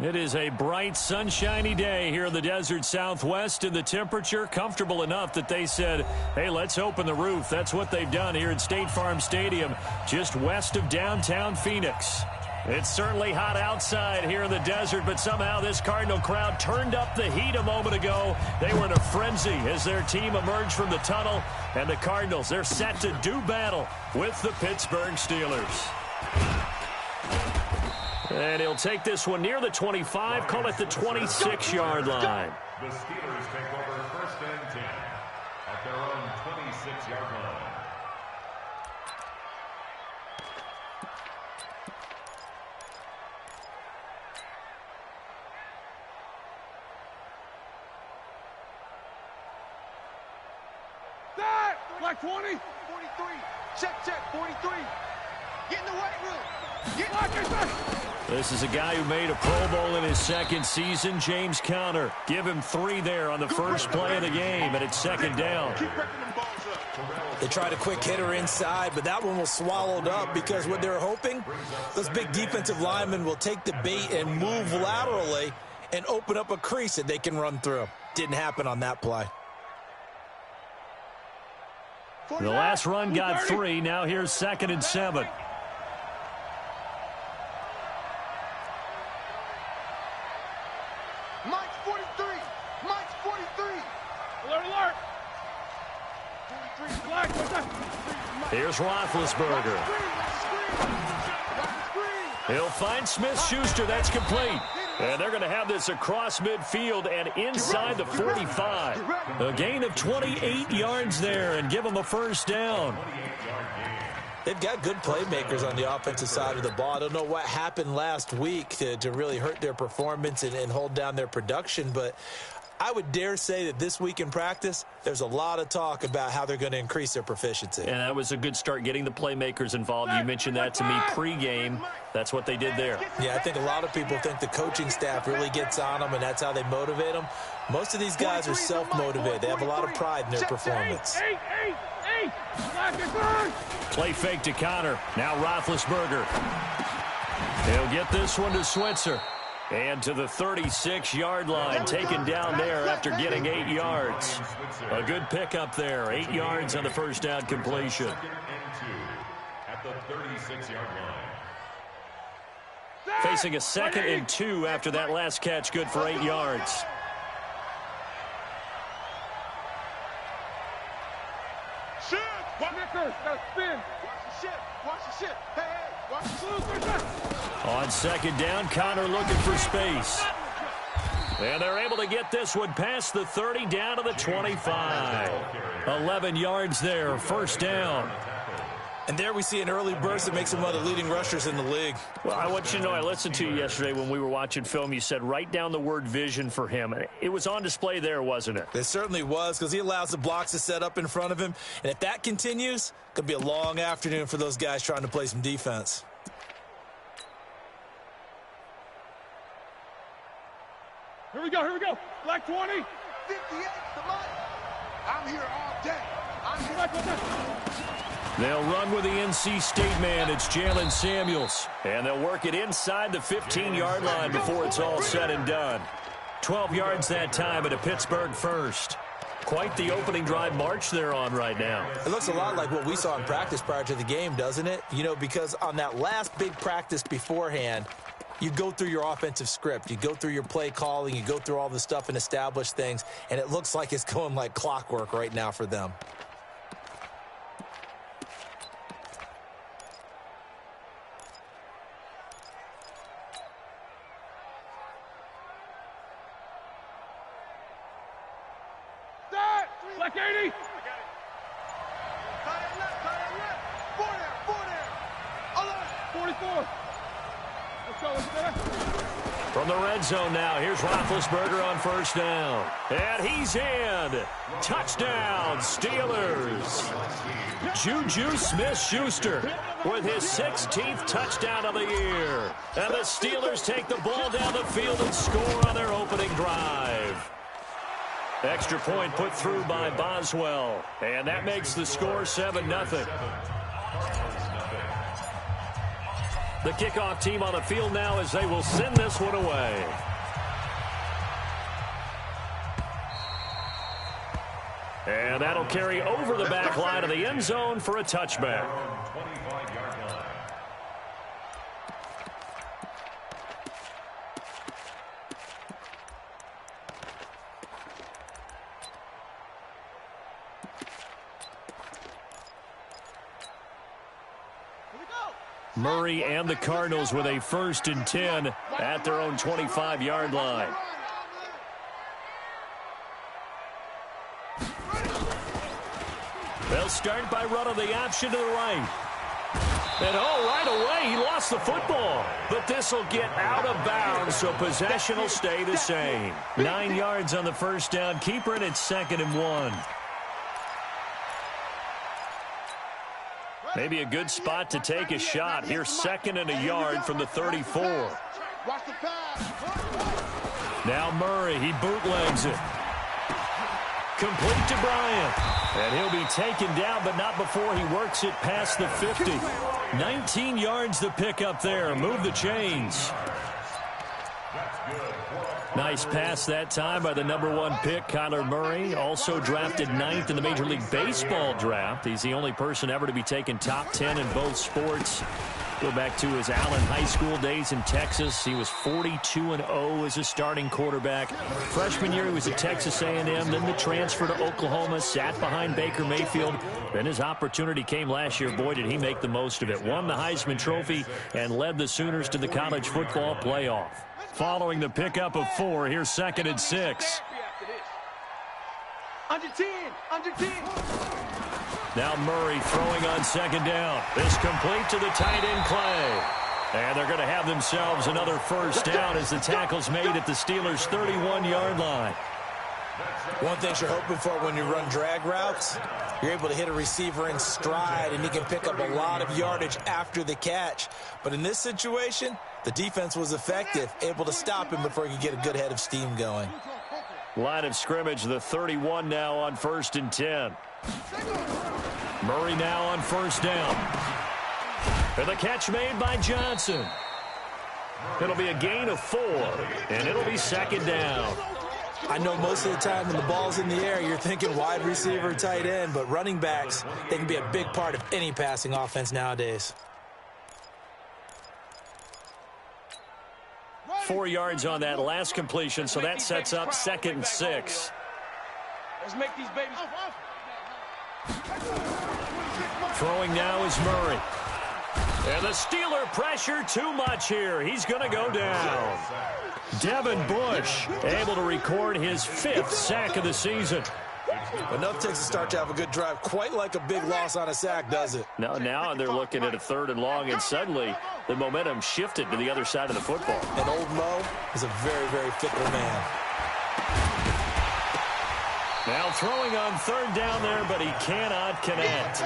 It is a bright, sunshiny day here in the desert Southwest, and the temperature comfortable enough that they said, hey, let's open the roof. That's what they've done here at State Farm Stadium, just west of downtown Phoenix. It's certainly hot outside here in the desert, but somehow this Cardinal crowd turned up the heat a moment ago. They were in a frenzy as their team emerged from the tunnel, and the Cardinals, they're set to do battle with the Pittsburgh Steelers. And he'll take this one near the 25, call it the 26-yard line. The Steelers take over 1st and 10 at their own 26-yard line. Black 20. 43. Check. 43. Get in the weight room. Get This is a guy who made a Pro Bowl in his second season, James Conner. Give him 3 there on the first play of the game, and it's 2nd down. They tried a quick hitter inside, but that one was swallowed up because what they're hoping, those big defensive linemen will take the bait and move laterally and open up a crease that they can run through. Didn't happen on that play. The last run got 3. Now here's 2nd and 7. Mike's 43. Mike's 43. Alert. 43. Black. Here's Roethlisberger. He'll find Smith-Schuster. That's complete. And they're going to have this across midfield and inside the 45. A gain of 28 yards there and give them a 1st down. They've got good playmakers on the offensive side of the ball. I don't know what happened last week to really hurt their performance and hold down their production, but I would dare say that this week in practice, there's a lot of talk about how they're going to increase their proficiency. And that was a good start, getting the playmakers involved. You mentioned that to me pregame. That's what they did there. Yeah, I think a lot of people think the coaching staff really gets on them, and that's how they motivate them. Most of these guys are self-motivated. They have a lot of pride in their performance. Play fake to Conner. Now Roethlisberger. He'll get this one to Switzer. And to the 36-yard line, taken down there after getting 8 yards. A good pickup there, 8 yards on the 1st down completion. 2nd and 2 at the 36-yard line. Facing a 2nd and 2 after that last catch, good for 8 yards. Shit! Gotta spin. Watch the shit. Hey, watch the shit. On 2nd down, Conner looking for space. And they're able to get this one past the 30 down to the 25. 11 yards there, 1st down. And there we see an early burst that makes him one of the leading rushers in the league. Well, I want you to know, I listened to you yesterday when we were watching film. You said write down the word vision for him. It was on display there, wasn't it? It certainly was, because he allows the blocks to set up in front of him. And if that continues, it could be a long afternoon for those guys trying to play some defense. Here we go. Black 20. 58, the money. I'm here all day. They'll run with the NC State man. It's Jalen Samuels. And they'll work it inside the 15-yard line before it's all said and done. 12 yards that time, and a Pittsburgh 1st. Quite the opening drive march they're on right now. It looks a lot like what we saw in practice prior to the game, doesn't it? You know, because on that last big practice beforehand, you go through your offensive script. You go through your play calling. You go through all the stuff and establish things. And it looks like it's going like clockwork right now for them. Black 80. 44. Let's go. From the red zone now, here's Roethlisberger on 1st down. And he's in. Touchdown, Steelers. Juju Smith-Schuster with his 16th touchdown of the year. And the Steelers take the ball down the field and score on their opening drive. Extra point put through by Boswell. And that makes the score 7-0. The kickoff team on the field now as they will send this one away. And that'll carry over the back line of the end zone for a touchback. Murray and the Cardinals with a 1st and 10 at their own 25-yard line. They'll start by running the option to the right. And right away, he lost the football. But this will get out of bounds, so possession will stay the same. 9 yards on the first down. Keeper, and it's 2nd and 1. Maybe a good spot to take a shot. Here's 2nd and a yard from the 34. Now Murray, he bootlegs it. Complete to Bryant. And he'll be taken down, but not before he works it past the 50. 19 yards to pick up there. Move the chains. Nice pass that time by the #1 pick, Kyler Murray. Also drafted 9th in the Major League Baseball draft. He's the only person ever to be taken top 10 in both sports. Go back to his Allen High School days in Texas. He was 42-0 as a starting quarterback. Freshman year, he was at Texas A&M. Then the transfer to Oklahoma, sat behind Baker Mayfield. Then his opportunity came last year. Boy, did he make the most of it. Won the Heisman Trophy and led the Sooners to the college football playoff. Following the pickup of 4, here's 2nd and 6. Under 10, under 10. Now Murray throwing on 2nd down. This complete to the tight end Clay. And they're going to have themselves another 1st down as the tackle's made at the Steelers' 31-yard line. One thing you're hoping for when you run drag routes, you're able to hit a receiver in stride, and he can pick up a lot of yardage after the catch. But in this situation, the defense was effective, able to stop him before he could get a good head of steam going. Line of scrimmage, the 31 now on 1st and 10. Murray now on 1st down. And the catch made by Johnson. It'll be a gain of 4, and it'll be 2nd down. I know most of the time when the ball's in the air, you're thinking wide receiver, tight end, but running backs, they can be a big part of any passing offense nowadays. 4 yards on that last completion, so that sets up 2nd and 6. Let's make these babies. Throwing now is Murray. And the Steeler pressure too much here. He's going to go down. Devin Bush able to record his 5th sack of the season. Enough takes a start to have a good drive. Quite like a big loss on a sack, does it? Now they're looking at a 3rd and long, and suddenly the momentum shifted to the other side of the football. And old Mo is a very, very fickle man. Now throwing on 3rd down there, but he cannot connect.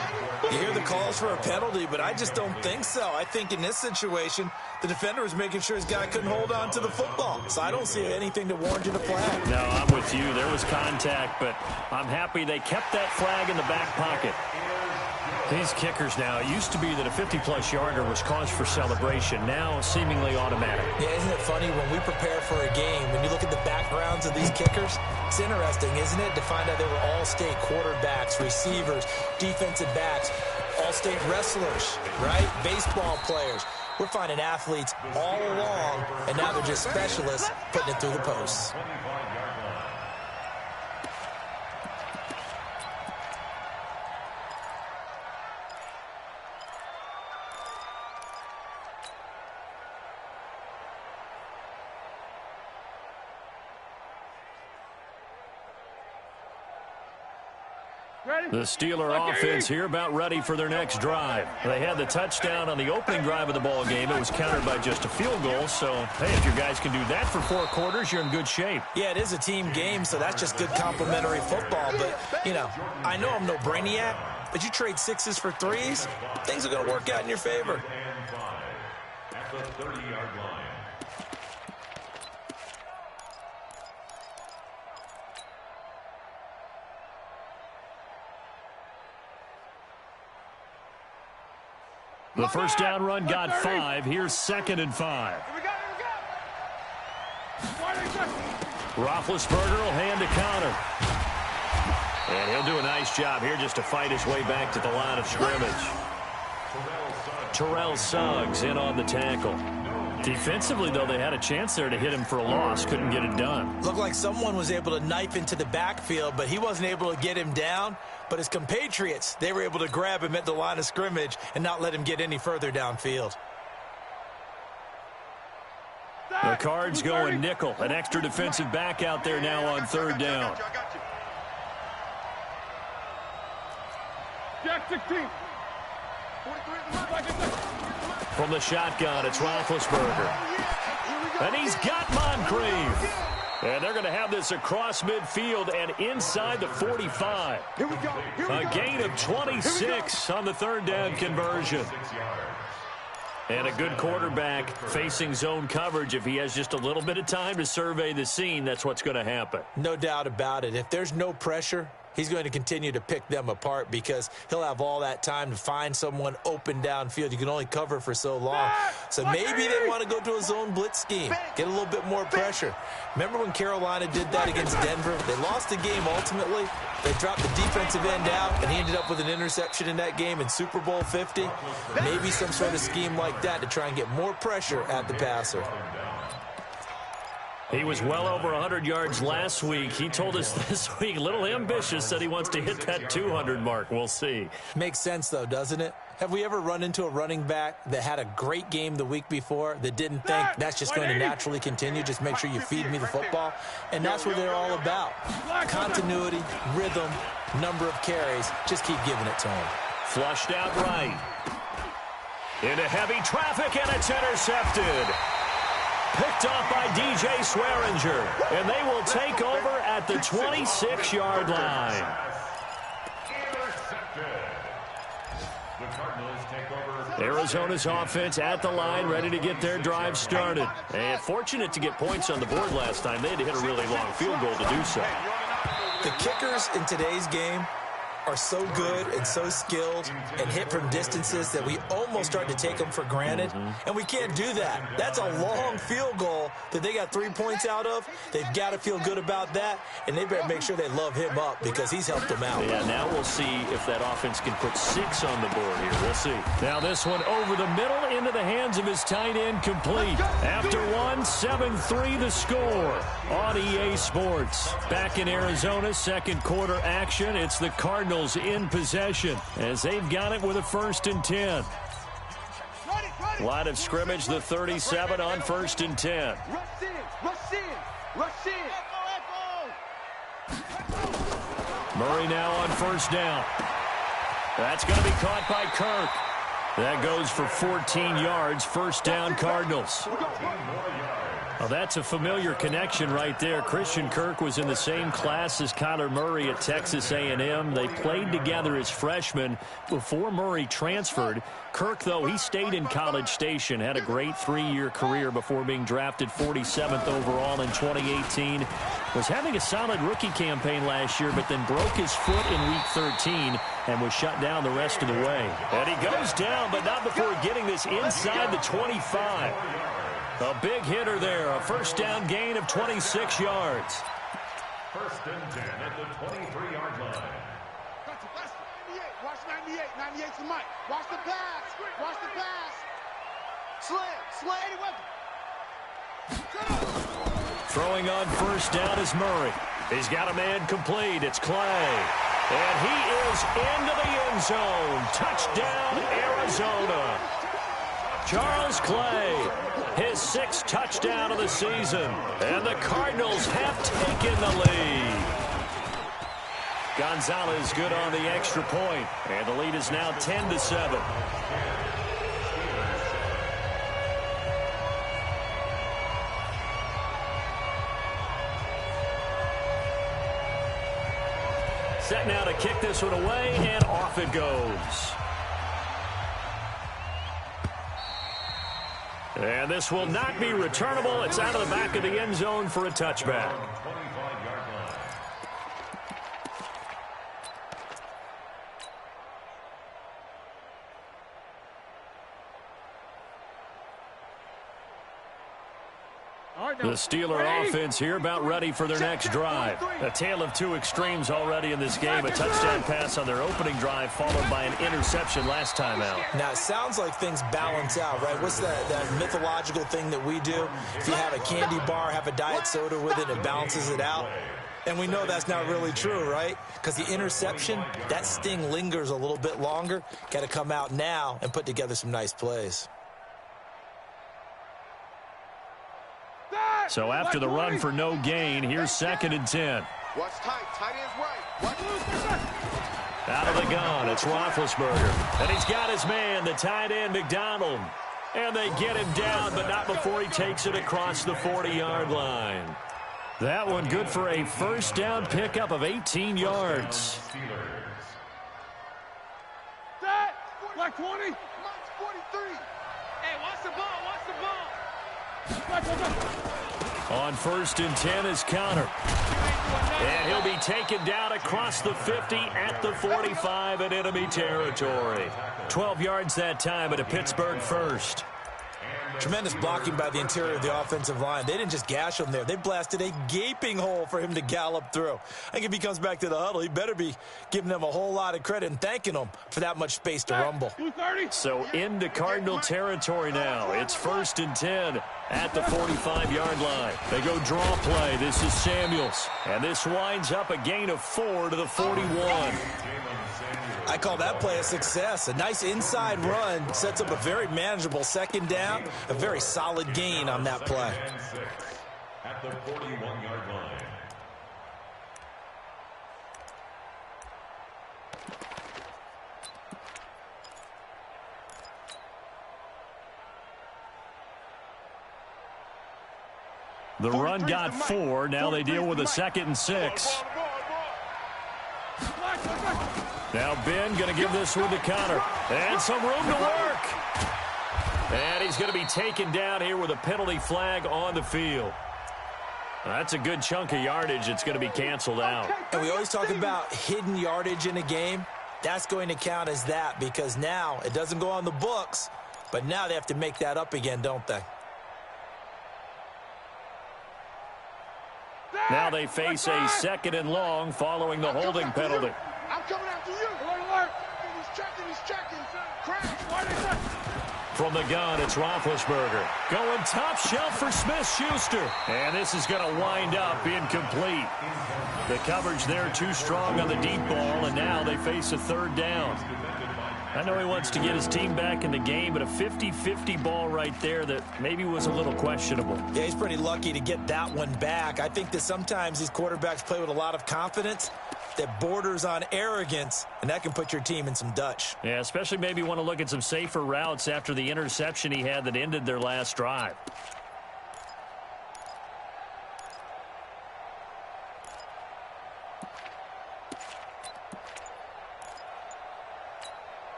You hear the calls for a penalty, but I just don't think so. I think in this situation, the defender was making sure his guy couldn't hold on to the football. So I don't see anything to warrant you to flag. No, I'm with you. There was contact, but I'm happy they kept that flag in the back pocket. These kickers now, it used to be that a 50-plus yarder was cause for celebration. Now, seemingly automatic. Yeah, isn't it funny when we prepare for a game, when you look at the backgrounds of these kickers, it's interesting, isn't it, to find out they were all-state quarterbacks, receivers, defensive backs, all-state wrestlers, right? Baseball players. We're finding athletes all along, and now they're just specialists putting it through the posts. The Steeler offense here about ready for their next drive. They had the touchdown on the opening drive of the ball game. It was countered by just a field goal. So, hey, if your guys can do that for 4 quarters, you're in good shape. Yeah, it is a team game, so that's just good complimentary football. But, you know, I know I'm no brainiac, but you trade 6s for 3s, things are going to work out in your favor. At the 30-yard line. The first down run got 5. Here's 2nd and 5. Here we go. Roethlisberger will hand to counter. And he'll do a nice job here just to fight his way back to the line of scrimmage. Terrell Suggs in on the tackle. Defensively, though, they had a chance there to hit him for a loss. Couldn't get it done. Looked like someone was able to knife into the backfield, but he wasn't able to get him down. But his compatriots, they were able to grab him at the line of scrimmage and not let him get any further downfield. The Cards going nickel. An extra defensive back out there now on 3rd down. Jack 16. From the shotgun, it's Roethlisberger. And he's got Moncrief. And they're going to have this across midfield and inside the 45. Here we go. A gain of 26 on the 3rd down conversion. And a good quarterback facing zone coverage. If he has just a little bit of time to survey the scene, that's what's going to happen. No doubt about it. If there's no pressure, he's going to continue to pick them apart because he'll have all that time to find someone open downfield. You can only cover for so long. So maybe they want to go to a zone blitz scheme, get a little bit more pressure. Remember when Carolina did that against Denver? They lost the game ultimately. They dropped the defensive end out, and he ended up with an interception in that game in Super Bowl 50. Maybe some sort of scheme like that to try and get more pressure at the passer. He was well over 100 yards last week. He told us this week, a little ambitious, said he wants to hit that 200 mark. We'll see. Makes sense, though, doesn't it? Have we ever run into a running back that had a great game the week before that didn't think that's just going to naturally continue? Just make sure you feed me the football. And that's what they're all about. Continuity, rhythm, number of carries. Just keep giving it to him. Flushed out right. Into heavy traffic, and it's intercepted. Picked off by DJ Swearinger, and they will take over at the 26-yard line. Arizona's offense at the line, ready to get their drive started. And fortunate to get points on the board last time. They had to hit a really long field goal to do so. The kickers in today's game are so good and so skilled and hit from distances that we almost start to take them for granted. And we can't do that. That's a long field goal that they got 3 points out of. They've got to feel good about that, and they better make sure they love him up because he's helped them out. Yeah, now we'll see if that offense can put 6 on the board here. We'll see. Now this one over the middle into the hands of his tight end, complete. After 7-3 the score on EA Sports. Back in Arizona, second quarter action. It's the Cardinals in possession as they've got it with a 1st and 10. Line of scrimmage, the 37 on 1st and 10. Murray now on 1st down. That's going to be caught by Kirk. That goes for 14 yards. 1st down, Cardinals. Well, that's a familiar connection right there. Christian Kirk was in the same class as Kyler Murray at Texas A&M. They played together as freshmen before Murray transferred. Kirk, though, he stayed in College Station, had a great 3-year career before being drafted 47th overall in 2018. Was having a solid rookie campaign last year, but then broke his foot in Week 13 and was shut down the rest of the way. And he goes down, but not before getting this inside the 25. A big hitter there, a 1st down gain of 26 yards. 1st and 10 at the 23-yard line. Watch 98. 98's the mic. Watch the pass. Watch the pass. Slam. Throwing on 1st down is Murray. He's got a man complete. It's Clay. And he is into the end zone. Touchdown, Arizona. Charles Clay, his 6th touchdown of the season. And the Cardinals have taken the lead. Gonzalez good on the extra point. And the lead is now 10-7. Set now to kick this one away, and off it goes. And this will not be returnable. It's out of the back of the end zone for a touchback. The Steeler offense here about ready for their next drive. A tale of two extremes already in this game. A touchdown pass on their opening drive followed by an interception last time out. Now, it sounds like things balance out, right? What's that mythological thing that we do? If you have a candy bar, have a diet soda with it, it balances it out. And we know that's not really true, right? Because the interception, that sting lingers a little bit longer. Got to come out now and put together some nice plays. So after the run for no gain, here's 2nd and 10. Watch tight. Tight end's right. Watch. Out of the gun, it's Roethlisberger. And he's got his man, the tight end, McDonald. And they get him down, but not before he takes it across the 40-yard line. That one good for a first down pickup of 18 yards. That, like 20. March 43. Hey, watch the ball. Watch the ball. On 1st and 10 is Connor. And he'll be taken down across the 50 at the 45 in enemy territory. 12 yards that time at a Pittsburgh first. Tremendous blocking by the interior of the offensive line. They didn't just gash him there. They blasted a gaping hole for him to gallop through. I think if he comes back to the huddle, he better be giving them a whole lot of credit and thanking them for that much space to rumble. So into Cardinal territory now. It's 1st and 10 at the 45-yard line. They go draw play. This is Samuels. And this winds up a gain of 4 to the 41. I call that play a success. A nice inside run sets up a very manageable 2nd down. A very solid gain on that play. At the 41-yard line. The run got 4. Now they deal with a 2nd and 6. Now Ben going to give this one to Connor. And some room to work. And he's going to be taken down here with a penalty flag on the field. That's a good chunk of yardage. It's going to be canceled out. And we always talk about hidden yardage in a game. That's going to count as that because now it doesn't go on the books, but now they have to make that up again, don't they? Now they face a 2nd and long following the holding penalty. I'm coming after you. Alert. He's checking. Crash. From the gun, it's Roethlisberger. Going top shelf for Smith-Schuster. And this is going to wind up incomplete. The coverage there too strong on the deep ball, and now they face a 3rd down. I know he wants to get his team back in the game, but a 50-50 ball right there that maybe was a little questionable. Yeah, he's pretty lucky to get that one back. I think that sometimes these quarterbacks play with a lot of confidence that borders on arrogance, and that can put your team in some Dutch. Yeah, especially maybe want to look at some safer routes after the interception he had that ended their last drive.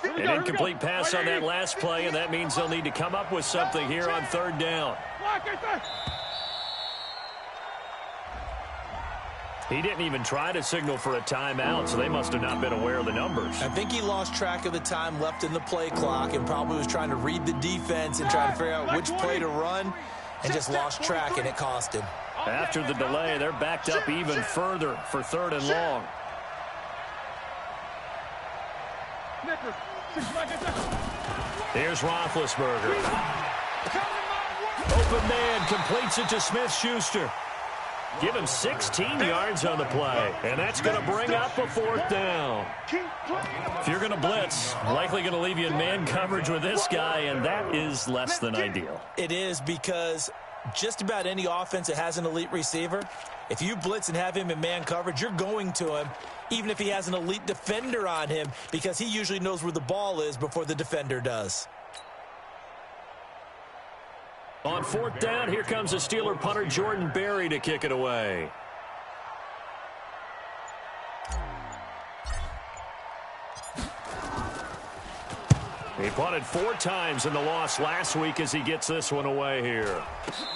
An incomplete pass on that last play, and that means they'll need to come up with something here on 3rd down. He didn't even try to signal for a timeout, so they must have not been aware of the numbers. I think he lost track of the time left in the play clock and probably was trying to read the defense and trying to figure out which play to run and just lost track, and it cost him. After the delay, they're backed up even further for 3rd and long. Here's Roethlisberger. Open man completes it to Smith-Schuster. Give him 16 yards on the play, and that's going to bring up a 4th down. If you're going to blitz, likely going to leave you in man coverage with this guy, and that is less than ideal. It is because just about any offense that has an elite receiver, if you blitz and have him in man coverage, you're going to him, even if he has an elite defender on him, because he usually knows where the ball is before the defender does. On 4th down, here comes the Steeler punter Jordan Berry to kick it away. He punted 4 times in the loss last week as he gets this one away here.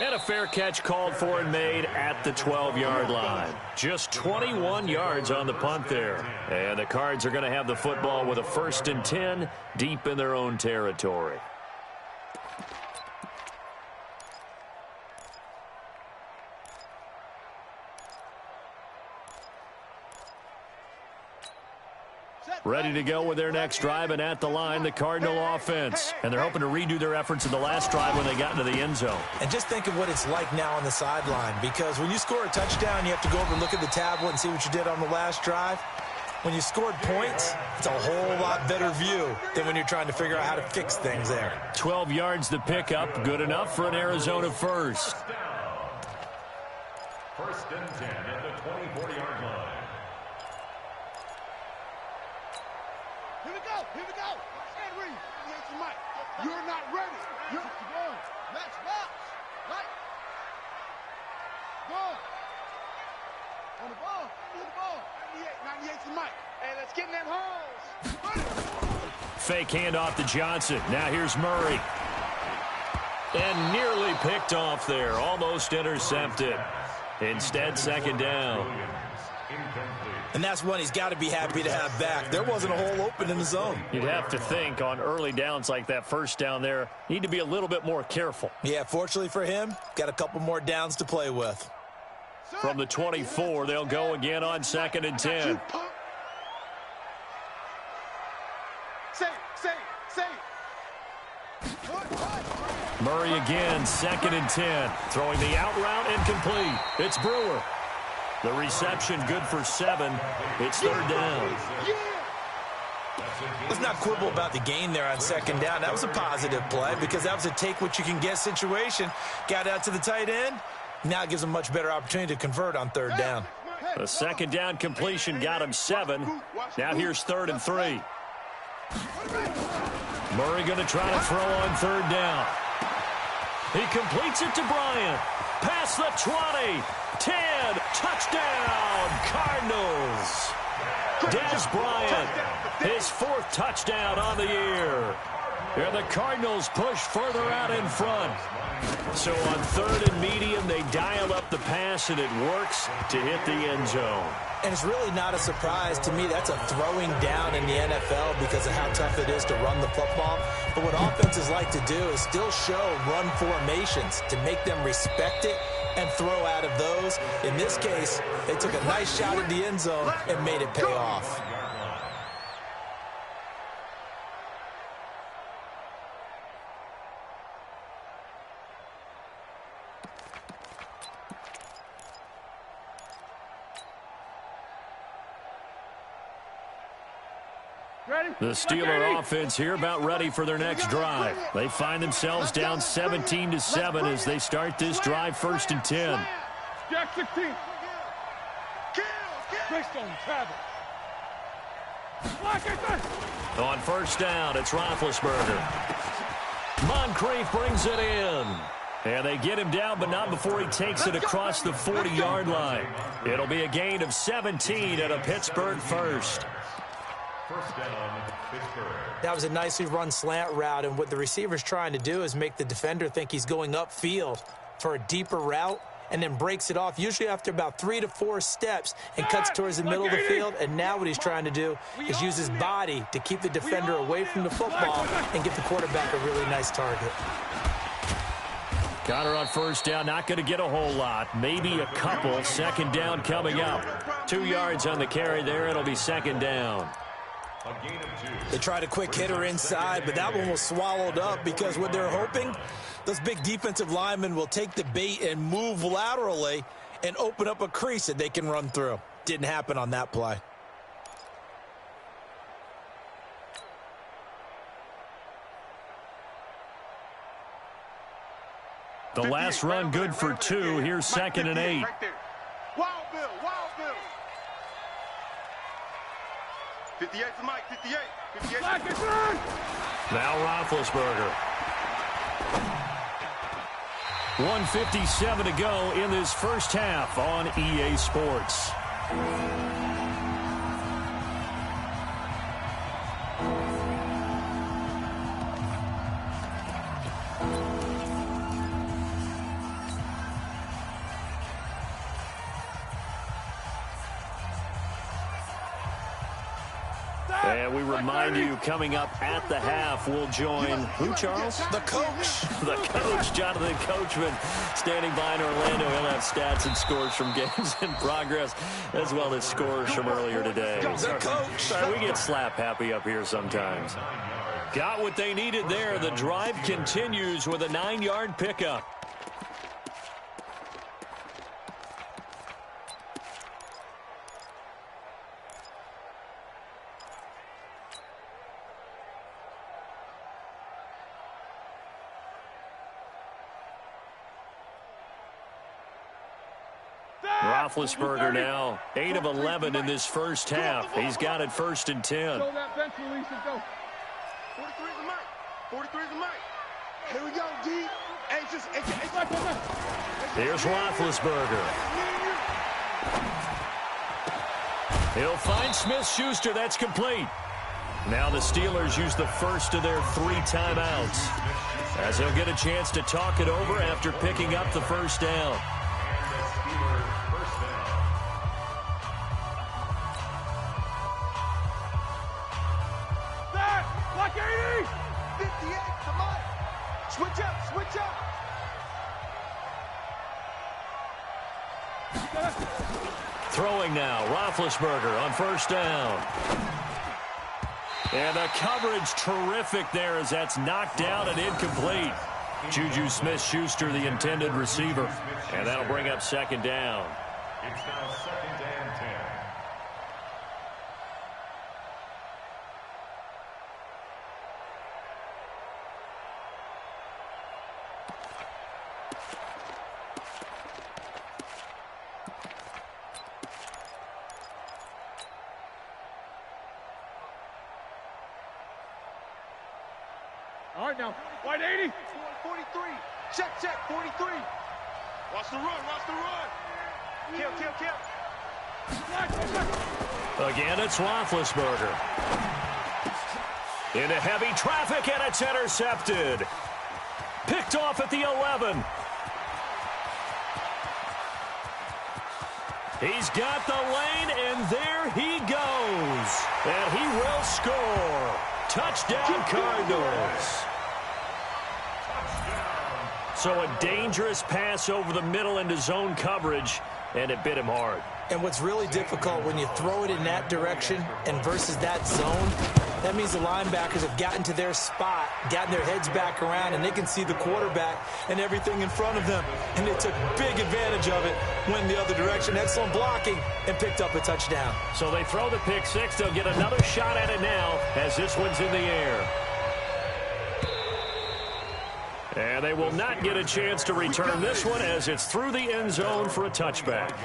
And a fair catch called for and made at the 12-yard line. Just 21 yards on the punt there. And the Cards are going to have the football with a 1st and 10 deep in their own territory. Ready to go with their next drive, and at the line, the Cardinal offense. And they're hoping to redo their efforts in the last drive when they got into the end zone. And just think of what it's like now on the sideline, because when you score a touchdown, you have to go over and look at the tablet and see what you did on the last drive. When you scored points, it's a whole lot better view than when you're trying to figure out how to fix things there. 12 yards to pick up, good enough for an Arizona first. First and 10 at the 24-yard line. Here we go. Here we go. Stand ready. Yes, you might. You're not ready. You're going. Let's box. Right. Go. On the ball. On the ball. 98 to Mike. Hey, let's get in them holes. Fake handoff to Johnson. Now here's Murray. And nearly picked off there. Almost intercepted. Instead, second down. And that's one he's got to be happy to have back. There wasn't a hole open in the zone. You'd have to think on early downs like that first down there, need to be a little bit more careful. Yeah, fortunately for him, got a couple more downs to play with. From the 24, they'll go again on second and 10. Murray again, second and 10. Throwing the out route incomplete. It's Brewer. The reception good for 7. It's third down. Let's not quibble about the gain there on second down. That was a positive play because that was a take-what-you-can-get situation. Got out to the tight end. Now it gives him a much better opportunity to convert on third down. The second down completion got him 7. Now here's third and 3. Murray going to try to throw on third down. He completes it to Bryant. Past the 20. 10. Touchdown, Cardinals. Des Bryant, his 4th touchdown on the year. And the Cardinals push further out in front. So on third and medium, they dial up the pass, and it works to hit the end zone. And it's really not a surprise to me. That's a throwing down in the NFL because of how tough it is to run the football. But what offenses like to do is still show run formations to make them respect it and throw out of those. In this case, they took a nice shot at the end zone and made it pay off. The Steeler offense here about ready for their next drive. They find themselves down 17-7 as they start this drive first and 10. Jack 16. Based on travel. On first down, it's Roethlisberger. Moncrief brings it in. And they get him down, but not before he takes it across the 40-yard line. It'll be a gain of 17 and a Pittsburgh first. First down, Pittsburgh. That was a nicely run slant route, and what the receiver's trying to do is make the defender think he's going upfield for a deeper route and then breaks it off, usually after about 3 to 4 steps, and cuts towards the middle of the field. And now what he's trying to do is use his body to keep the defender away from the football and get the quarterback a really nice target. Got her on first down, not going to get a whole lot, maybe a couple. Second down coming up. 2 yards on the carry there. It'll be second down. They tried a quick hitter inside, but that one was swallowed up because what they're hoping, those big defensive linemen will take the bait and move laterally and open up a crease that they can run through. Didn't happen on that play. The last run good for 2. Here's second and 8. Wild Bill, Wild Bill. 58 to Mike, 58. 58. Now Roethlisberger. 1:57 to go in this first half on EA Sports. And we remind you, coming up at the half, we'll join who, Charles? The coach. The coach, Jonathan Coachman, standing by in Orlando. He'll have stats and scores from games in progress, as well as scores from earlier today. The coach. Sorry, we get slap happy up here sometimes. Got what they needed there. The drive continues with a 9-yard pickup. Roethlisberger now 8 of 11 in this first half. He's got it 1st and 10. Show that bench release and go. 43 is the mic. 43 is the mic. Here we go, D. Here's Roethlisberger. He'll find Smith-Schuster. That's complete. Now the Steelers use the first of their 3 timeouts, as they'll get a chance to talk it over after picking up the first down. Switch up, switch up. Throwing now, Roethlisberger on first down. And the coverage terrific there as that's knocked down and incomplete. Juju Smith-Schuster, the intended receiver. And that'll bring up 2nd down. It's now 2nd and 10. All right, now, wide 80. 43. Check, 43. Watch the run, watch the run. Kill. Again, it's Roethlisberger. Into heavy traffic, and it's intercepted. Picked off at the 11. He's got the lane, and there he goes. And he will score. Touchdown, Cardinals. So a dangerous pass over the middle into zone coverage, and it bit him hard. And what's really difficult when you throw it in that direction and versus that zone, that means the linebackers have gotten to their spot, gotten their heads back around, and they can see the quarterback and everything in front of them. And they took big advantage of it, went in the other direction. Excellent blocking, and picked up a touchdown. So they throw the pick six. They'll get another shot at it now as this one's in the air. And they will not get a chance to return this one as it's through the end zone for a touchback.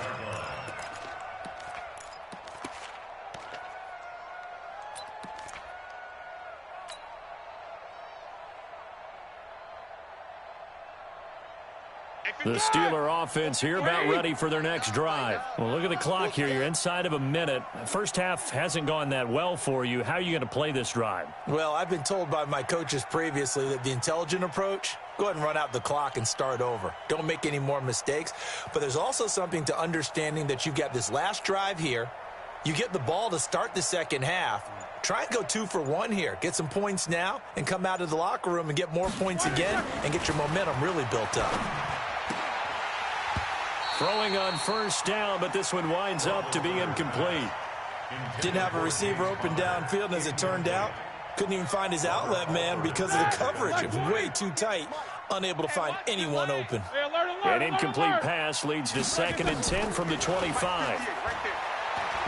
The Steeler offense here about ready for their next drive. Well, look at the clock here. You're inside of a minute. First half hasn't gone that well for you. How are you going to play this drive? Well, I've been told by my coaches previously that the intelligent approach, go ahead and run out the clock and start over. Don't make any more mistakes. But there's also something to understanding that you've got this last drive here. You get the ball to start the second half. Try and go 2 for 1 here. Get some points now and come out of the locker room and get more points again and get your momentum really built up. Throwing on first down, but this one winds up to be incomplete. Didn't have a receiver open downfield, and as it turned out, couldn't even find his outlet man because of the coverage. It was way too tight, unable to find anyone open. An incomplete pass leads to 2nd and 10 from the 25.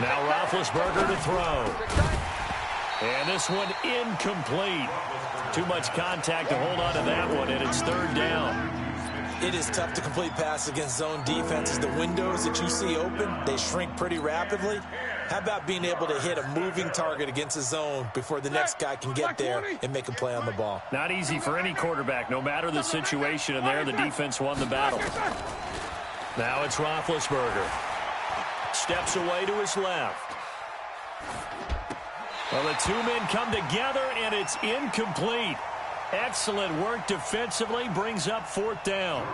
Now Roethlisberger to throw. And this one incomplete. Too much contact to hold on to that one, and it's 3rd down. It is tough to complete passes against zone defenses. The windows that you see open, they shrink pretty rapidly. How about being able to hit a moving target against a zone before the next guy can get there and make a play on the ball? Not easy for any quarterback, no matter the situation, and there the defense won the battle. Now it's Roethlisberger. Steps away to his left. Well, the two men come together, and it's incomplete. Excellent work defensively, brings up 4th down.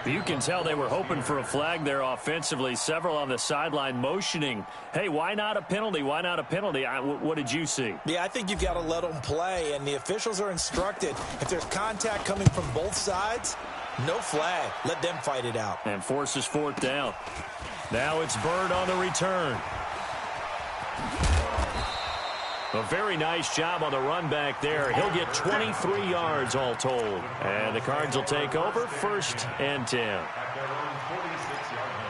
You can tell they were hoping for a flag there offensively. Several on the sideline motioning, hey, why not a penalty? Why not a penalty? What did you see? Yeah, I think you've got to let them play, and the officials are instructed, if there's contact coming from both sides, no flag. Let them fight it out. And forces 4th down. Now it's Bird on the return. A very nice job on the run back there. He'll get 23 yards all told. And the Cards will take over 1st and 10. At their own 46-yard line.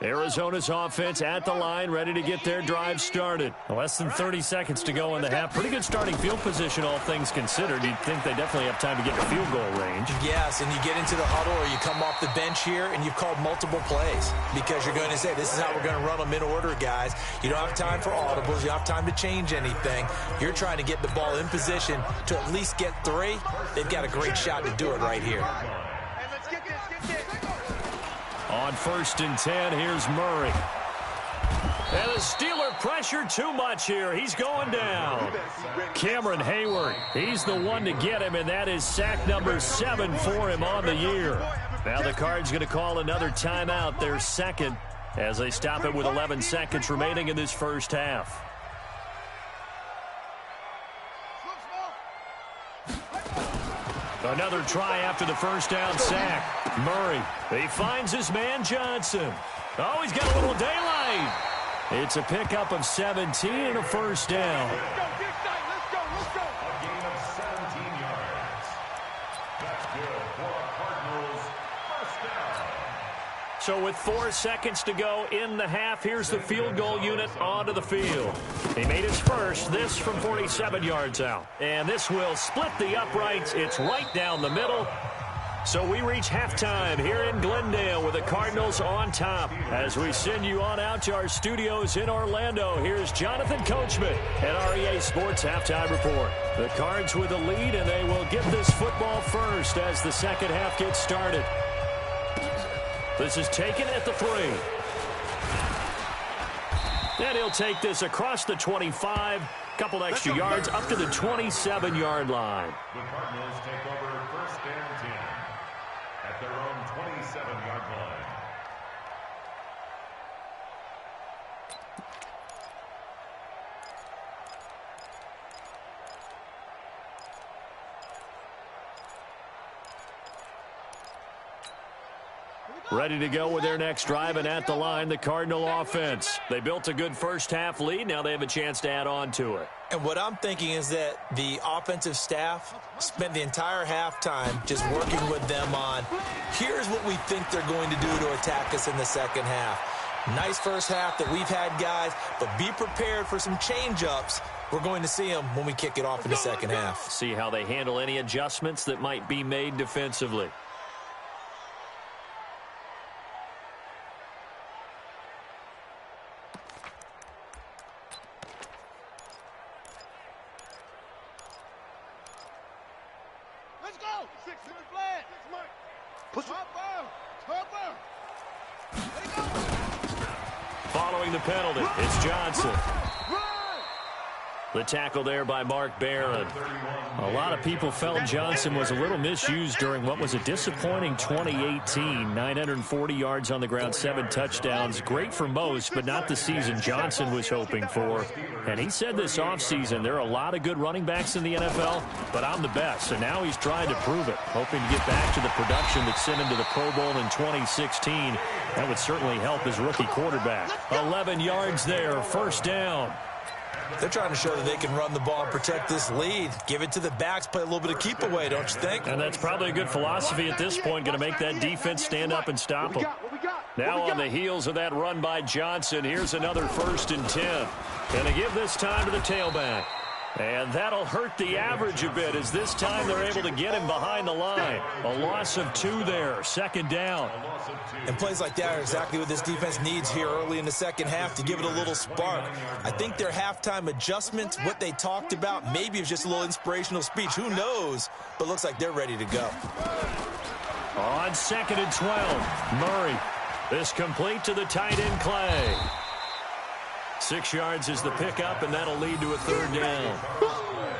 Arizona's offense at the line, ready to get their drive started. Less than 30 seconds to go in the half. Pretty good starting field position, all things considered. You'd think they definitely have time to get to field goal range. Yes, and you get into the huddle or you come off the bench here and you've called multiple plays because you're going to say, this is how we're going to run them in order, guys. You don't have time for audibles. You don't have time to change anything. You're trying to get the ball in position to at least get 3. They've got a great shot to do it right here. On 1st and 10, here's Murray. And the Steeler pressure too much here. He's going down. Cameron Hayward, he's the one to get him, and that is sack number 7 for him on the year. Now the Cards going to call another timeout, their second, as they stop it with 11 seconds remaining in this first half. Another try after the first down sack. Murray, he finds his man Johnson. Oh, he's got a little daylight. It's a pickup of 17 and a 1st down. A gain of 17 yards. That's good for a Cardinals 1st down. So with 4 seconds to go in the half, here's the field goal unit onto the field. He made his first, this from 47 yards out. And this will split the uprights. It's right down the middle. So we reach halftime here in Glendale with the Cardinals on top. As we send you on out to our studios in Orlando, here's Jonathan Coachman at REA Sports Halftime Report. The Cards with the lead, and they will get this football first as the second half gets started. This is taken at the 3. And he'll take this across the 25. Couple extra yards up to the 27-yard line. The Cardinals take over 1st and 10 at their own 27-yard line. Ready to go with their next drive, and at the line, the Cardinal offense. They built a good first half lead. Now they have a chance to add on to it. And what I'm thinking is that the offensive staff spent the entire halftime just working with them on, here's what we think they're going to do to attack us in the second half. Nice first half that we've had, guys, but be prepared for some change-ups. We're going to see them when we kick it off in the second half. See how they handle any adjustments that might be made defensively. Let's go. 6 flag. Push up. Following the penalty, it's Johnson. The tackle there by Mark Barron. A lot of people felt Johnson was a little misused during what was a disappointing 2018. 940 yards on the ground, 7 touchdowns. Great for most, but not the season Johnson was hoping for. And he said this offseason, there are a lot of good running backs in the NFL, but I'm the best. So now he's trying to prove it, hoping to get back to the production that sent him to the Pro Bowl in 2016. That would certainly help his rookie quarterback. 11 yards there, 1st down. They're trying to show that they can run the ball and protect this lead. Give it to the backs, play a little bit of keep away, don't you think? And that's probably a good philosophy at this point, going to make that defense stand up and stop them. Now on the heels of that run by Johnson, here's another 1st and 10. Going to give this time to the tailback. And that'll hurt the average a bit as this time they're able to get him behind the line. A loss of 2 there, 2nd down. And plays like that are exactly what this defense needs here early in the second half to give it a little spark. I think their halftime adjustments, what they talked about, maybe it was just a little inspirational speech. Who knows? But looks like they're ready to go. On 2nd and 12, Murray. This complete to the tight end, Clay. 6 yards is the pickup, and that'll lead to a third down.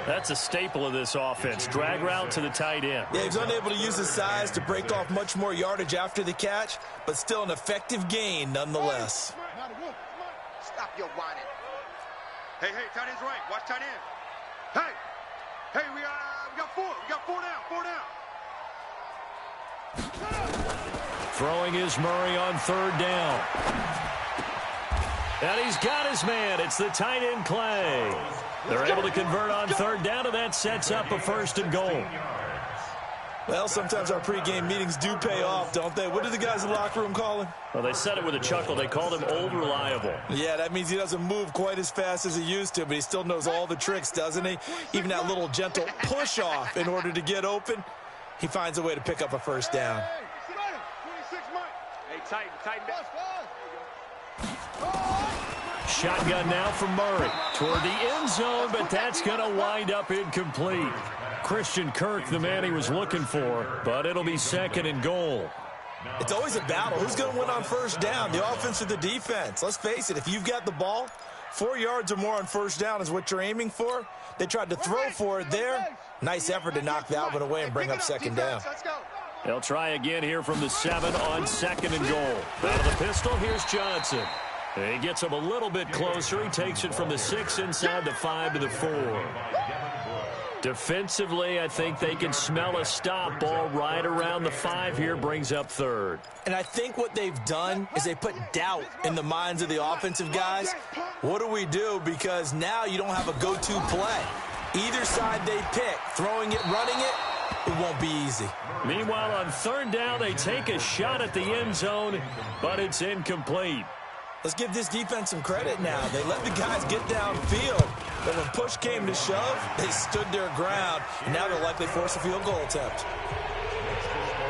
That's a staple of this offense. Drag route to the tight end. Yeah, he's unable to use his size to break off much more yardage after the catch, but still an effective gain nonetheless. Stop your whining. Hey, tight end's right. Watch tight end. Hey, we got 4. We got 4 down. Throwing is Murray on third down. And he's got his man. It's the tight end Clay. They're able to convert on third down, and that sets up a 1st and goal. Well, sometimes our pregame meetings do pay off, don't they? What do the guys in the locker room call him? Well, they said it with a chuckle. They called him Old Reliable. Yeah, that means he doesn't move quite as fast as he used to, but he still knows all the tricks, doesn't he? Even that little gentle push-off in order to get open, he finds a way to pick up a 1st down. Hey, tighten down. Shotgun now from Murray toward the end zone, but that's going to wind up incomplete. Christian Kirk, the man he was looking for, but it'll be 2nd and goal. It's always a battle. Who's going to win on 1st down, the offense or the defense? Let's face it, if you've got the ball, 4 yards or more on 1st down is what you're aiming for. They tried to throw for it there. Nice effort to knock that one away and bring up 2nd down. They'll try again here from the 7 on 2nd and goal. Out of the pistol, here's Johnson. He gets him a little bit closer. He takes it from the 6 inside the 5 to the 4. Defensively, I think they can smell a stop. Ball right around the 5 here, brings up 3rd. And I think what they've done is they put doubt in the minds of the offensive guys. What do we do? Because now you don't have a go-to play. Either side they pick, throwing it, running it, it won't be easy. Meanwhile, on 3rd down, they take a shot at the end zone, but it's incomplete. Let's give this defense some credit now. They let the guys get downfield, but when push came to shove, they stood their ground, and now they'll likely force a field goal attempt.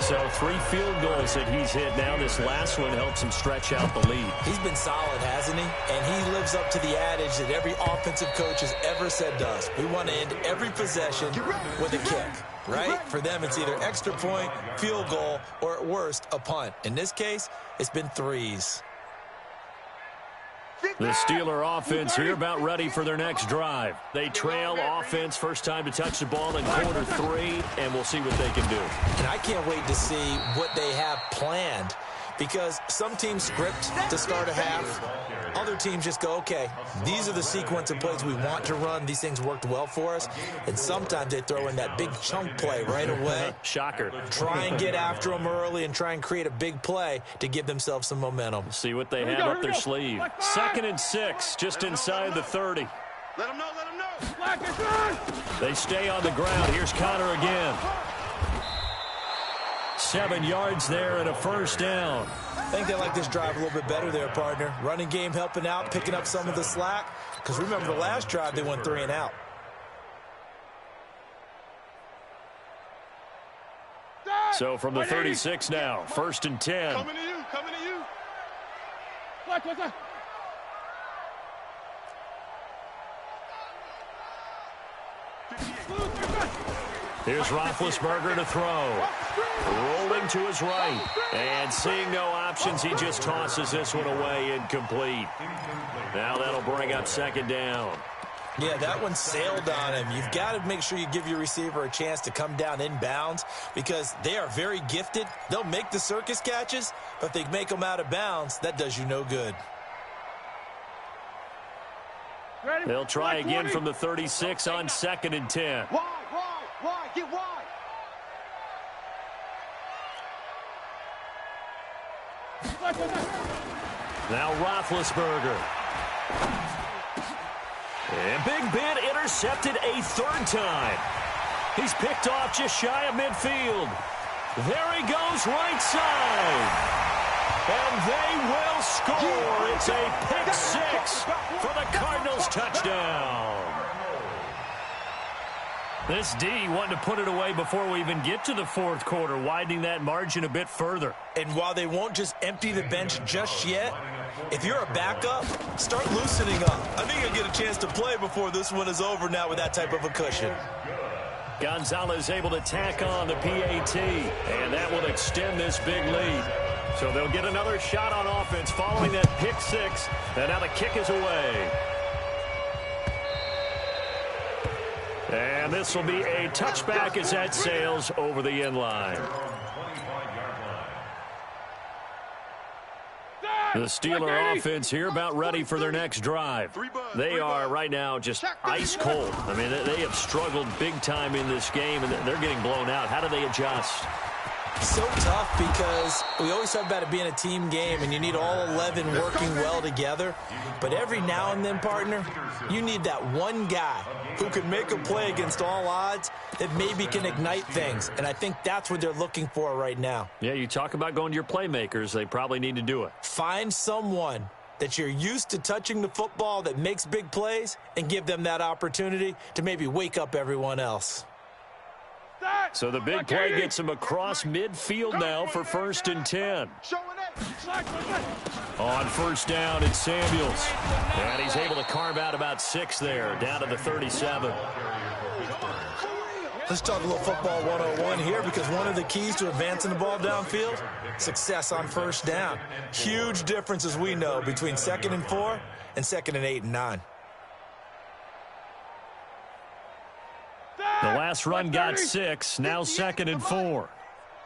So 3 field goals that he's hit now. This last one helps him stretch out the lead. He's been solid, hasn't he? And he lives up to the adage that every offensive coach has ever said to us. We want to end every possession with a kick, right? For them, it's either extra point, field goal, or at worst, a punt. In this case, it's been 3s. The Steeler offense here about ready for their next drive. They trail offense, first time to touch the ball in quarter 3, and we'll see what they can do. And I can't wait to see what they have planned, because some teams script to start a half. Other teams just go, okay, these are the sequence of plays we want to run. These things worked well for us. And sometimes they throw in that big chunk play right away. Shocker. Try and get after them early and try and create a big play to give themselves some momentum. See what they have up their sleeve. 2nd and 6, just inside the 30. Let them know. They stay on the ground. Here's Connor again. 7 yards there and a 1st down. I think they like this drive a little bit better there, partner. Running game helping out, picking up some of the slack. Because remember, the last drive, they went 3 and out. So from the 36 now, 1st and 10. Coming to you. Here's Roethlisberger to throw. Rolling to his right. And seeing no options, he just tosses this one away, incomplete. Now that'll bring up 2nd down. Yeah, that one sailed on him. You've got to make sure you give your receiver a chance to come down inbounds, because they are very gifted. They'll make the circus catches, but if they make them out of bounds, that does you no good. They'll try again from the 36 on 2nd and 10. Wide. Get wide. Now Roethlisberger. And Big Ben intercepted a 3rd time. He's picked off just shy of midfield. There he goes, right side. And they will score. It's a pick 6 for the Cardinals touchdown. This D wanted to put it away before we even get to the 4th quarter, widening that margin a bit further. And while they won't just empty the bench just yet, if you're a backup, start loosening up. I think you'll get a chance to play before this one is over now with that type of a cushion. Gonzalez able to tack on the PAT, and that will extend this big lead. So they'll get another shot on offense following that pick six. And now the kick is away. And this will be a touchback as that sails over the end line. The Steeler offense here about ready for their next drive. They are right now just ice cold. I mean, they have struggled big time in this game, and they're getting blown out. How do they adjust? So tough because we always talk about it being a team game and you need all 11 working well together. But every now and then, partner, you need that one guy who can make a play against all odds that maybe can ignite things. And I think that's what they're looking for right now. Yeah, you talk about going to your playmakers. They probably need to do it. Find someone that you're used to touching the football that makes big plays and give them that opportunity to maybe wake up everyone else. So the big play gets him across midfield now for 1st and 10. On 1st down, it's Samuels. And he's able to carve out about 6 there, down to the 37. Let's talk a little football 101 here, because one of the keys to advancing the ball downfield, success on 1st down. Huge difference, as we know, between 2nd and 4 and 2nd and 8 and 9. The last run got 6, now 2nd and 4.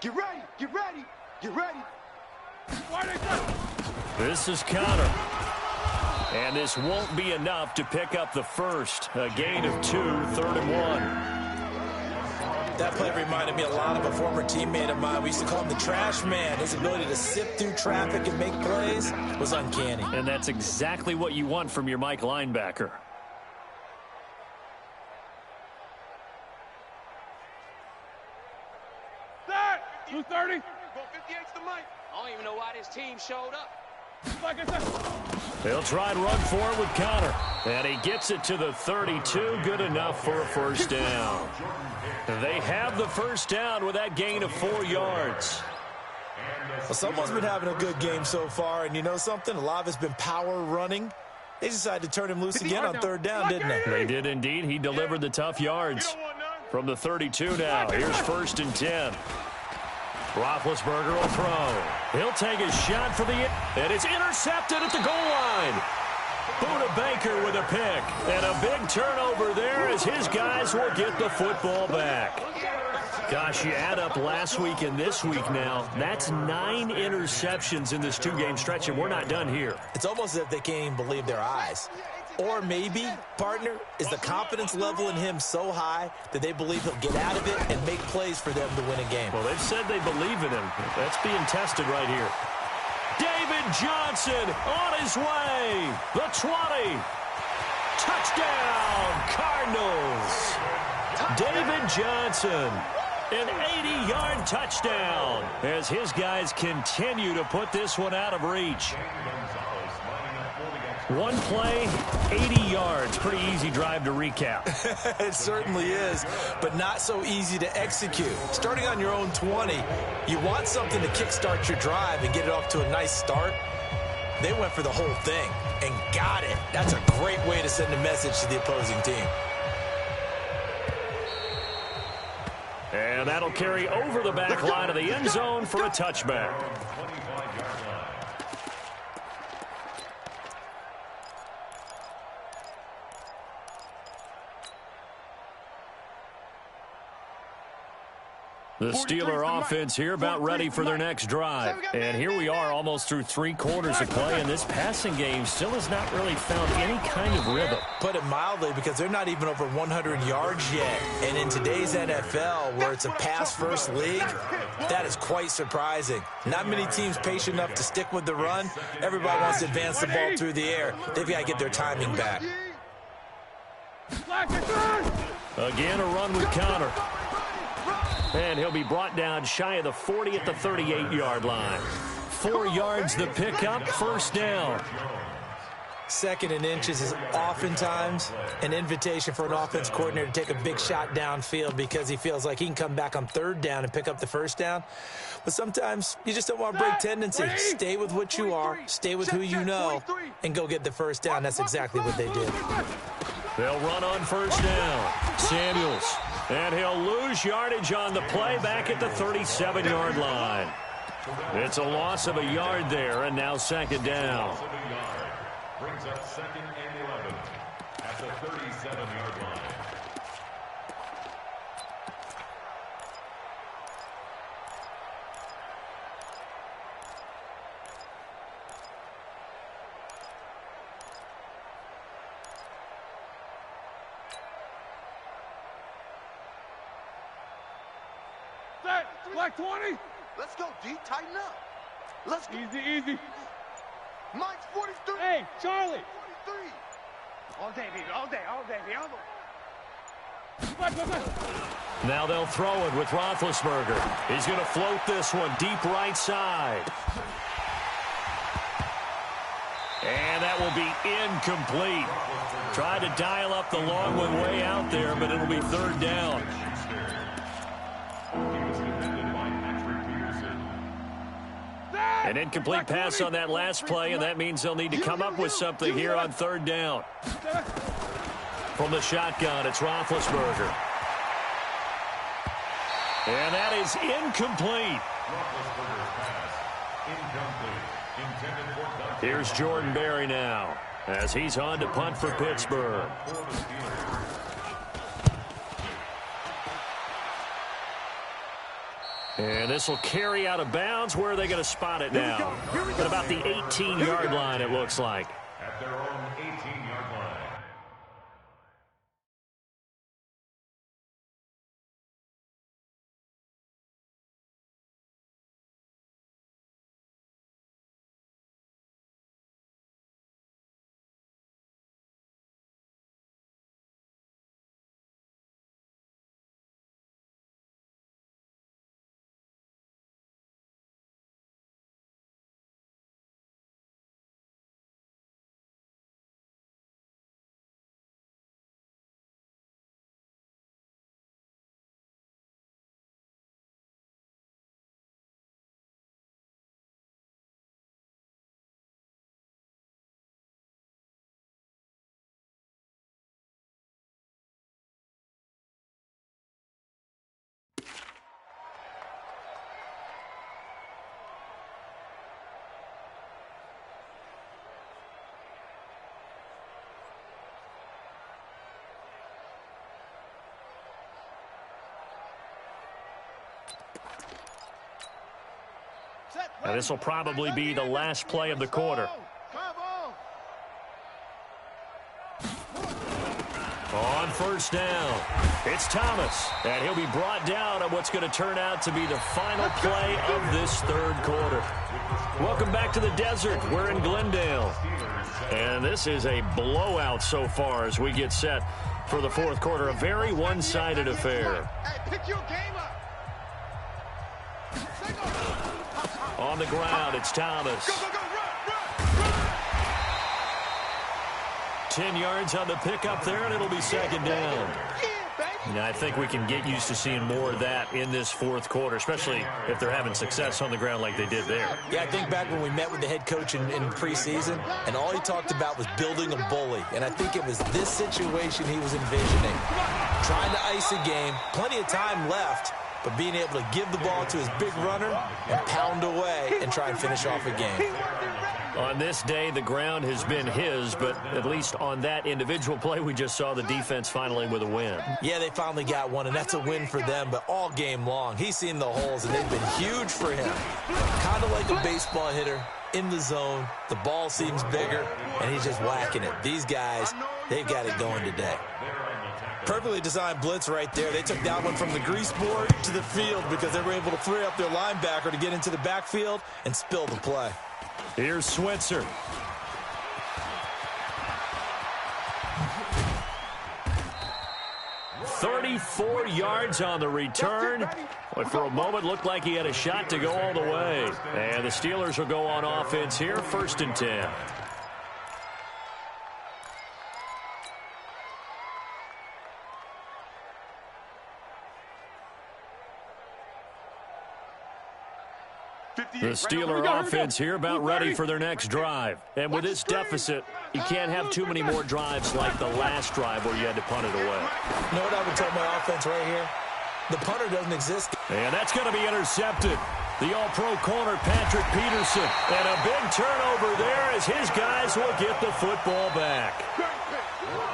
Get ready, get ready, get ready. This is Connor. And this won't be enough to pick up the first. A gain of 2, 3rd and 1. That play reminded me a lot of a former teammate of mine. We used to call him the trash man. His ability to sift through traffic and make plays was uncanny. And that's exactly what you want from your Mike linebacker. That 230. Go 58's the mic. I don't even know why this team showed up. They'll try and run for it with Connor. And he gets it to the 32. Good enough for a 1st down. They have the 1st down with that gain of 4 yards. Well, someone's been having a good game so far, and you know something? A lot of it's been power running. They decided to turn him loose again on 3rd down, didn't they? They did indeed. He delivered the tough yards. From the 32 now, here's 1st and 10. Roethlisberger will throw. He'll take a shot for the and it's intercepted at the goal line. Buda Baker with a pick. And a big turnover there as his guys will get the football back. Gosh, you add up last week and this week now. That's 9 interceptions in this 2-game stretch, and we're not done here. It's almost as if they can't even believe their eyes. Or maybe, partner, is the confidence level in him so high that they believe he'll get out of it and make plays for them to win a game. Well, they've said they believe in him. That's being tested right here. David Johnson on his way. The 20. Touchdown, Cardinals. David Johnson, an 80-yard touchdown as his guys continue to put this one out of reach. One play, 80 yards. Pretty easy drive to recap. It certainly is, but not so easy to execute. Starting on your own 20, you want something to kickstart your drive and get it off to a nice start. They went for the whole thing and got it. That's a great way to send a message to the opposing team. And that'll carry over the back line of the end zone for a touchback. The Steeler offense here about ready for their next drive. And here we are almost through 3 quarters of play, and this passing game still has not really found any kind of rhythm. Put it mildly, because they're not even over 100 yards yet. And in today's NFL, where it's a pass-first league, that is quite surprising. Not many teams patient enough to stick with the run. Everybody wants to advance the ball through the air. They've got to get their timing back. Again, a run with Connor. And he'll be brought down shy of the 40 at the 38-yard line. 4 yards the pickup, 1st down. 2nd and inches is oftentimes an invitation for an offense coordinator to take a big shot downfield because he feels like he can come back on 3rd down and pick up the 1st down. But sometimes you just don't want to break tendency. Stay with what you are, stay with who you know, and go get the 1st down. That's exactly what they did. They'll run on 1st down. Samuels. And he'll lose yardage on the play back at the 37-yard line. It's a loss of a yard there, and now second down. Loss of a yard. Brings up 2nd and 11 at the 37-yard line. Black 20. Let's go, D. Tighten up. Let's go. Easy. Mike's 43. Hey, Charlie. 43. All day, baby. All day. Now they'll throw it with Roethlisberger. He's going to float this one deep right side. And that will be incomplete. Tried to dial up the long one way out there, but it'll be third down. An incomplete pass on that last play, and that means they'll need to come up with something here on third down. From the shotgun, it's Roethlisberger. And that is incomplete. Here's Jordan Berry now, as he's on to punt for Pittsburgh. And this will carry out of bounds. Where are they going to spot it now? At about the 18-yard line, it looks like. At their own 18-yard line. Now this will probably be the last play of the quarter. On first down, it's Thomas, and he'll be brought down on what's going to turn out to be the final play of this third quarter. Welcome back to the desert. We're in Glendale, and this is a blowout so far as we get set for the fourth quarter. A very one-sided affair. Hey, pick your game up. On the ground, it's Thomas. Go, run. 10 yards on the pickup there, and it'll be second down. Now, I think we can get used to seeing more of that in this fourth quarter, especially if they're having success on the ground like they did there. Yeah, I think back when we met with the head coach in preseason, and all he talked about was building a bully. And I think it was this situation he was envisioning. Trying to ice a game, plenty of time left, but being able to give the ball to his big runner and pound away and try and finish off a game. On this day, the ground has been his, but at least on that individual play, we just saw the defense finally with a win. Yeah, they finally got one, and that's a win for them, but all game long, he's seen the holes, and they've been huge for him. Kind of like a baseball hitter in the zone. The ball seems bigger, and he's just whacking it. These guys, they've got it going today. Perfectly designed blitz right there. They took that one from the grease board to the field because they were able to free up their linebacker to get into the backfield and spill the play. Here's Switzer. "34 yards on the return, but for a moment looked like he had a shot to go all the way. And the Steelers will go on offense here, 1st and 10. The Steeler offense here about ready for their next drive. And with this deficit, you can't have too many more drives like the last drive where you had to punt it away. You know what I would tell my offense right here? The punter doesn't exist. And that's going to be intercepted. The all-pro corner, Patrick Peterson. And a big turnover there as his guys will get the football back.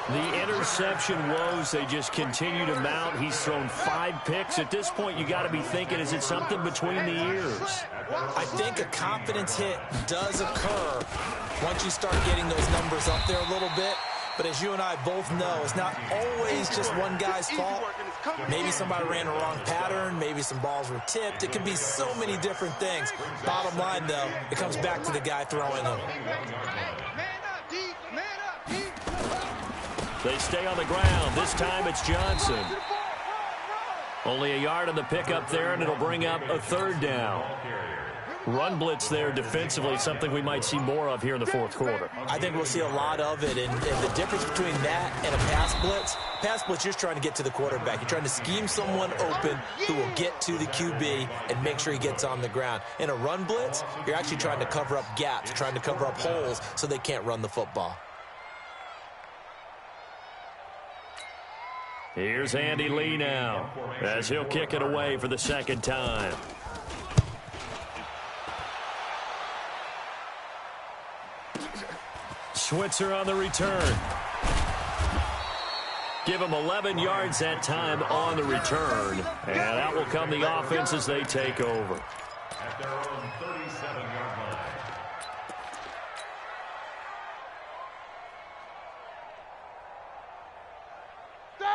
The interception woes, they just continue to mount. He's thrown 5 picks. At this point, you got to be thinking, is it something between the ears? I think a confidence hit does occur once you start getting those numbers up there a little bit. But as you and I both know, it's not always just one guy's fault. Maybe somebody ran a wrong pattern. Maybe some balls were tipped. It can be so many different things. Bottom line, though, it comes back to the guy throwing them. They stay on the ground. This time it's Johnson. Only a yard on the pickup there, and it'll bring up a 3rd down. Run blitz there defensively, something we might see more of here in the 4th quarter. I think we'll see a lot of it, and the difference between that and a pass blitz, you're just trying to get to the quarterback. You're trying to scheme someone open who will get to the QB and make sure he gets on the ground. In a run blitz, you're actually trying to cover up gaps, trying to cover up holes so they can't run the football. Here's Andy Lee now as he'll kick it away for the 2nd time. Switzer on the return. Give him 11 yards that time on the return. And that will come the offense as they take over. At their own 37-yard line.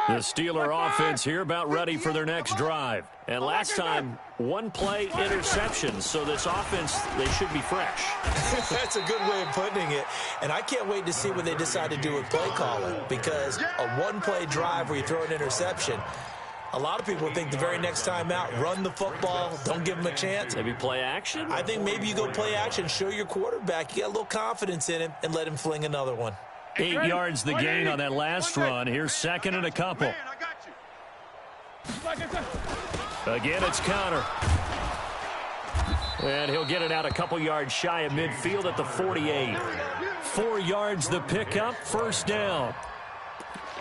The Steeler offense here about ready for their next drive. And last time, 1-play interception. So this offense, they should be fresh. That's a good way of putting it. And I can't wait to see what they decide to do with play calling. Because a 1-play drive where you throw an interception, a lot of people think the very next time out, run the football, don't give them a chance. Maybe play action? I think maybe you go play action, show your quarterback, you got a little confidence in him, and let him fling another one. 8 yards the gain on that last run. Here's 2nd and a couple. Again, it's Connor. And he'll get it out a couple yards shy of midfield at the 48. 4 yards the pickup, 1st down.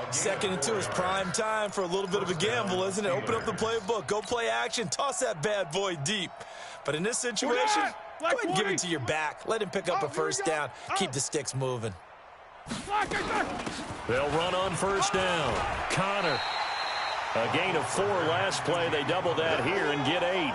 2nd and 2 is prime time for a little bit of a gamble, isn't it? Open up the playbook, go play action, toss that bad boy deep. But in this situation, go ahead and give it to your back. Let him pick up a 1st down, keep the sticks moving. They'll run on 1st down. Connor. A gain of 4 last play. They double that here and get 8.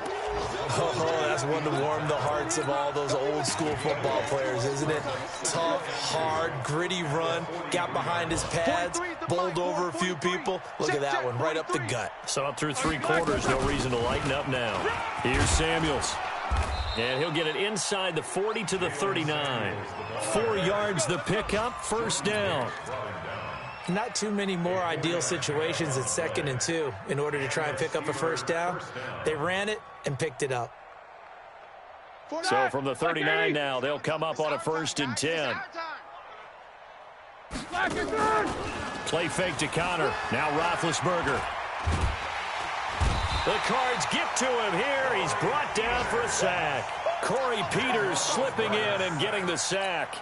Oh, that's one to warm the hearts of all those old school football players, isn't it? Tough, hard, gritty run. Got behind his pads, bowled over a few people. Look at that one, right up the gut. So up through 3 quarters, no reason to lighten up now. Here's Samuels. And he'll get it inside the 40 to the 39. 4 yards the pickup, 1st down. Not too many more ideal situations at 2nd and 2 in order to try and pick up a 1st down. They ran it and picked it up. So from the 39 now, they'll come up on a 1st and 10. Play fake to Connor. Now Roethlisberger. The Cards get to him here. He's brought down for a sack. Corey Peters slipping in and getting the sack.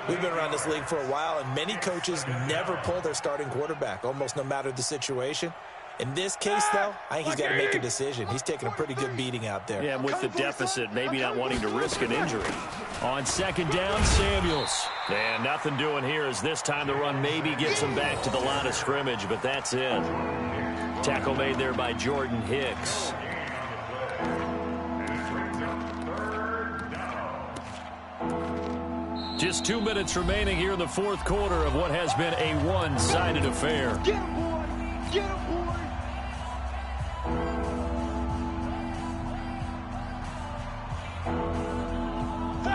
We've been around this league for a while, and many coaches never pull their starting quarterback, almost no matter the situation. In this case, though, I think he's got to make a decision. He's taking a pretty good beating out there. Yeah, and with the deficit, maybe not wanting to risk an injury. On 2nd down, Samuels. And nothing doing here as this time the run maybe gets him back to the line of scrimmage, but that's it. Tackle made there by Jordan Hicks. Just 2 minutes remaining here in the 4th quarter of what has been a one-sided affair. Get him, boy! Get him, boy!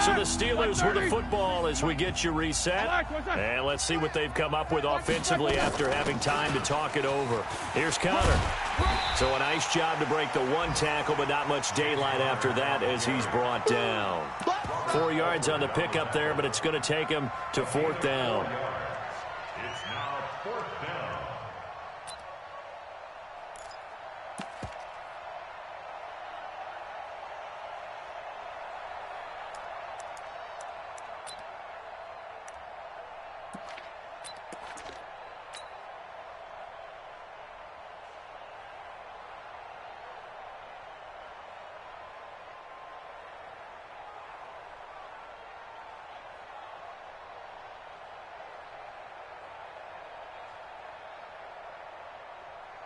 So the Steelers with the football as we get you reset. And let's see what they've come up with offensively after having time to talk it over. Here's Connor. So a nice job to break the 1 tackle, but not much daylight after that as he's brought down. 4 yards on the pickup there, but it's going to take him to 4th down. It's now 4th down.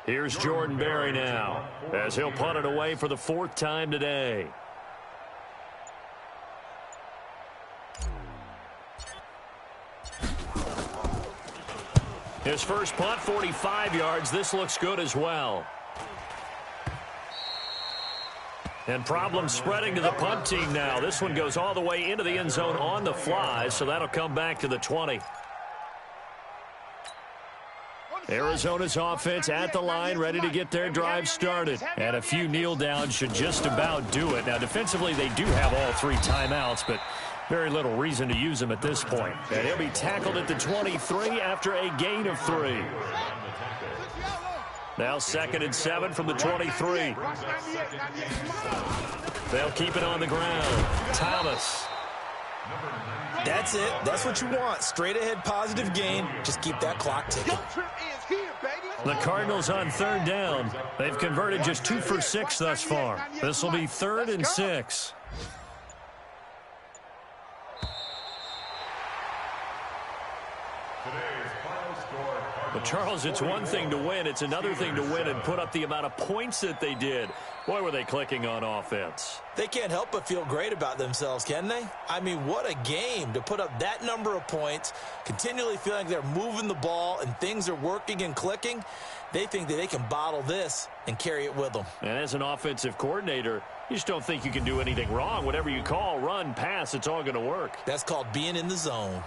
Here's Jordan Berry now, as he'll punt it away for the 4th time today. His first punt, 45 yards. This looks good as well. And problems spreading to the punt team now. This one goes all the way into the end zone on the fly, so that'll come back to the 20. Arizona's offense at the line, ready to get their drive started. And a few kneel downs should just about do it. Now, defensively, they do have all 3 timeouts, but very little reason to use them at this point. And he'll be tackled at the 23 after a gain of 3. Now 2nd and 7 from the 23. They'll keep it on the ground. Thomas. That's it. That's what you want. Straight ahead positive gain. Just keep that clock ticking. The Cardinals on 3rd down. They've converted just 2 for 6 thus far. This will be 3rd and 6. But Charles, it's one thing to win. It's another thing to win and put up the amount of points that they did. Boy, were they clicking on offense. They can't help but feel great about themselves, can they? I mean, what a game to put up that number of points, continually feeling like they're moving the ball and things are working and clicking. They think that they can bottle this and carry it with them. And as an offensive coordinator, you just don't think you can do anything wrong. Whatever you call, run, pass, it's all going to work. That's called being in the zone.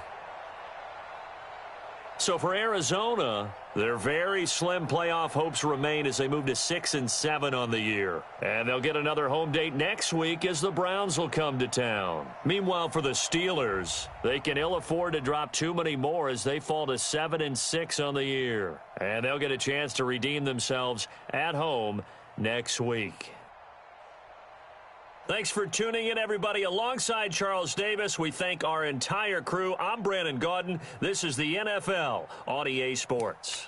So for Arizona, their very slim playoff hopes remain as they move to 6 and 7 on the year. And they'll get another home date next week as the Browns will come to town. Meanwhile, for the Steelers, they can ill afford to drop too many more as they fall to 7 and 6 on the year. And they'll get a chance to redeem themselves at home next week. Thanks for tuning in, everybody. Alongside Charles Davis, we thank our entire crew. I'm Brandon Gaudin. This is the NFL on EA Sports.